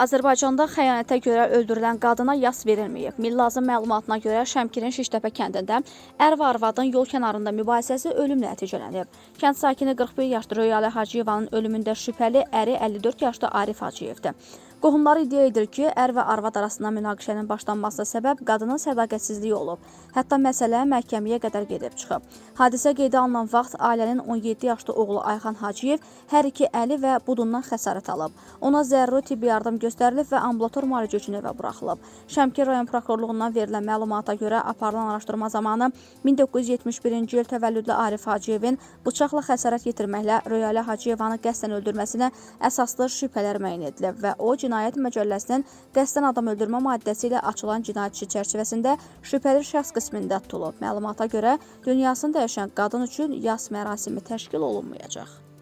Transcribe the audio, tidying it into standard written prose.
Azərbaycanda xəyanətə görə öldürülən qadına yas verilməyib. Millazın məlumatına görə Şəmkirin Şiştəpə kəndində ər və arvadın yol kənarında mübahisəsi ölümlə nəticələnib. Kənd sakini 41 yaşlı Röyalə Hacıyevanın ölümündə şübhəli əri 54 yaşlı Arif Hacıyevdir. Qohumları iddia edir ki, ər və arvad arasında münaqişənin başlanmasına səbəb qadının sədaqətsizliyi olub. Hətta məsələ məhkəməyə qədər gedib çıxıb. Hadisə qeydə alınan vaxt ailənin 17 yaşlı oğlu Ayxan Hacıyev hər iki əli və budundan xəsarət alıb. Ona zəruri tibbi yardım göstərilib və ambulator müalicə üçün evə buraxılıb. Şəmkir rayon prokurorluğundan verilən məlumata görə aparılan araşdırma zamanı 1971-ci il təvəllüdlü Arif Hacıyevin bıçaqla xəsarət yetirməklə Röyalə Hacıyevanı qəsdən öldürməsinə əsaslı şübhələr müəyyən edilib və o Cinayət Məcəlləsinin qəsdən adam öldürmə maddəsi ilə açılan cinayət işi çərçivəsində şübhəli şəxs qismində tutulub. Məlumata görə dünyasını dəyişən qadın üçün yas mərasimi təşkil olunmayacaq.